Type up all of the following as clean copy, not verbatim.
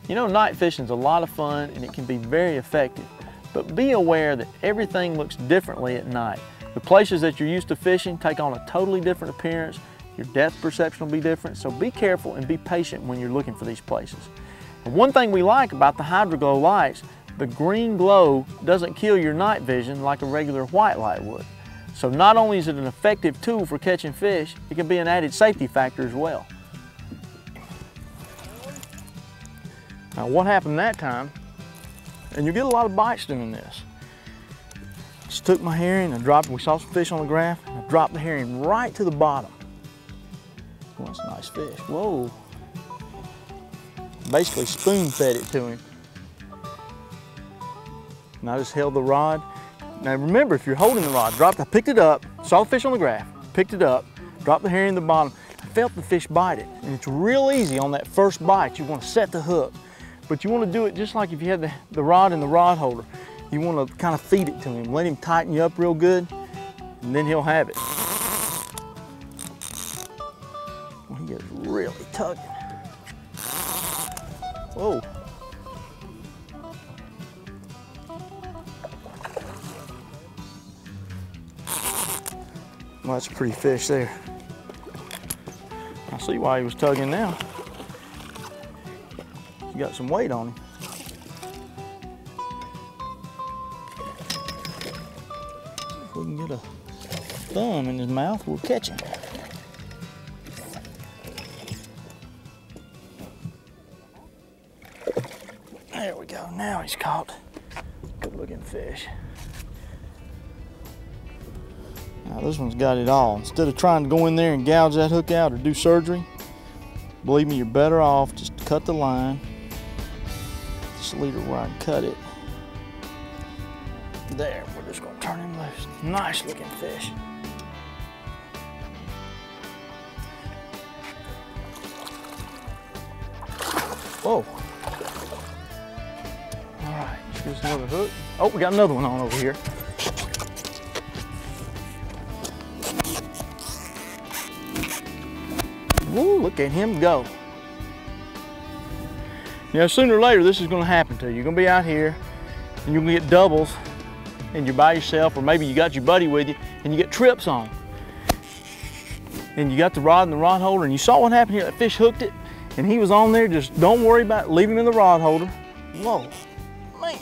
You know, night fishing is a lot of fun and it can be very effective, but be aware that everything looks differently at night. The places that you're used to fishing take on a totally different appearance. Your depth perception will be different, so be careful and be patient when you're looking for these places. And one thing we like about the HydroGlow lights, the green glow doesn't kill your night vision like a regular white light would. So not only is it an effective tool for catching fish, it can be an added safety factor as well. Now what happened that time, and you get a lot of bites doing this. Just took my herring and dropped it. We saw some fish on the graph, and I dropped the herring right to the bottom. Well, that's a nice fish. Whoa. Basically spoon fed it to him. And I just held the rod. Now remember, if you're holding the rod, I picked it up, saw the fish on the graph, picked it up, dropped the herring in the bottom, I felt the fish bite it. And it's real easy on that first bite. You want to set the hook, but you want to do it just like if you had the rod in the rod holder. You want to kind of feed it to him, let him tighten you up real good, and then he'll have it. Well, he is really tugging. Whoa. Well, that's a pretty fish there. I see why he was tugging now. He's got some weight on him. If we can get a thumb in his mouth, we'll catch him. There we go, now he's caught. Good looking fish. Now this one's got it all. Instead of trying to go in there and gouge that hook out or do surgery, believe me, you're better off just cut the line. Just leave it where I can cut it. There, we're just gonna turn him loose. Nice looking fish. Whoa. All right, let's get another hook. Oh, we got another one on over here. Woo, look at him go. You know, sooner or later this is gonna happen to you. You're gonna be out here and you're gonna get doubles and you're by yourself, or maybe you got your buddy with you and you get trips on. And you got the rod in the rod holder and you saw what happened here. That fish hooked it and he was on there. Just don't worry about it. Leave him in the rod holder. Whoa, man.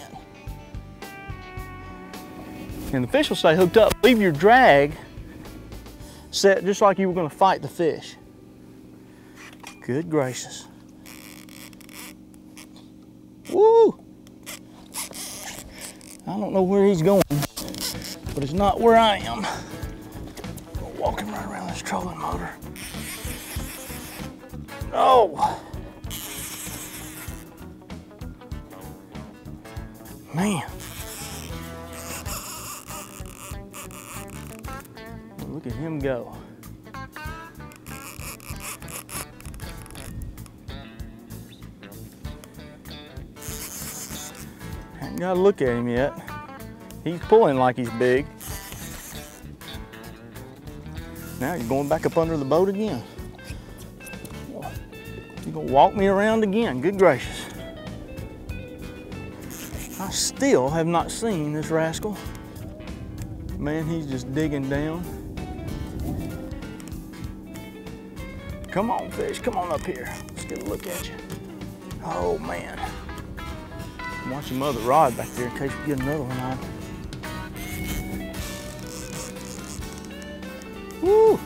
And the fish will stay hooked up. Leave your drag set just like you were gonna fight the fish. Good gracious. Woo! I don't know where he's going, but it's not where I am. We're walking right around this trolling motor. Oh! Man. Look at him go. Haven't got to look at him yet. He's pulling like he's big. Now you're going back up under the boat again. You're gonna walk me around again, good gracious. I still have not seen this rascal. Man, he's just digging down. Come on, fish, come on up here. Let's get a look at you. Oh, man. Watch your mother rod back there in case we get another one on. Woo!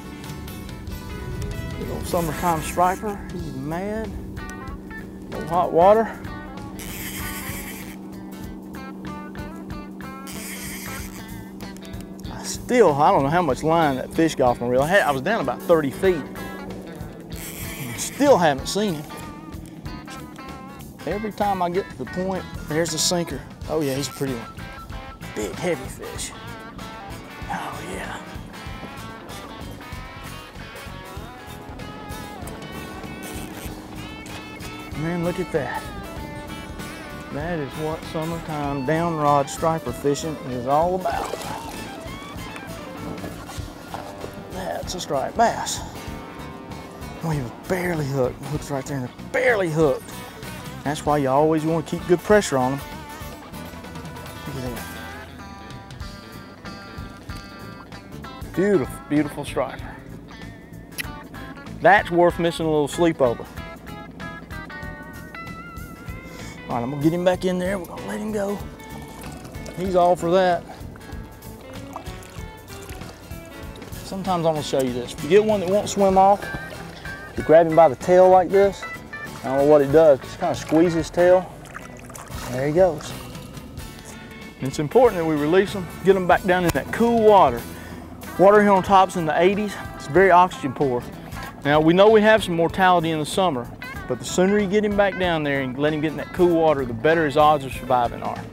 Big old summertime striper. He's mad. No hot water. I don't know how much line that fish got off my reel. I was down about 30 feet. Still haven't seen him. Every time I get to the point, there's the sinker. Oh yeah, he's a pretty one. Big, heavy fish. Oh yeah. Man, look at that. That is what summertime down rod striper fishing is all about. That's a striped bass. Well, he was barely hooked. Hook's right there and they're barely hooked. That's why you always want to keep good pressure on them. Look at that. Beautiful, beautiful striper. That's worth missing a little sleepover. All right, I'm gonna get him back in there. We're gonna let him go. He's all for that. Sometimes I'm gonna show you this. If you get one that won't swim off, you grab him by the tail like this. I don't know what it does. Just kind of squeeze his tail. There he goes. And it's important that we release them, get them back down in that cool water. Water here on top's in the 80s. It's very oxygen poor. Now we know we have some mortality in the summer, but the sooner you get him back down there and let him get in that cool water, the better his odds of surviving are.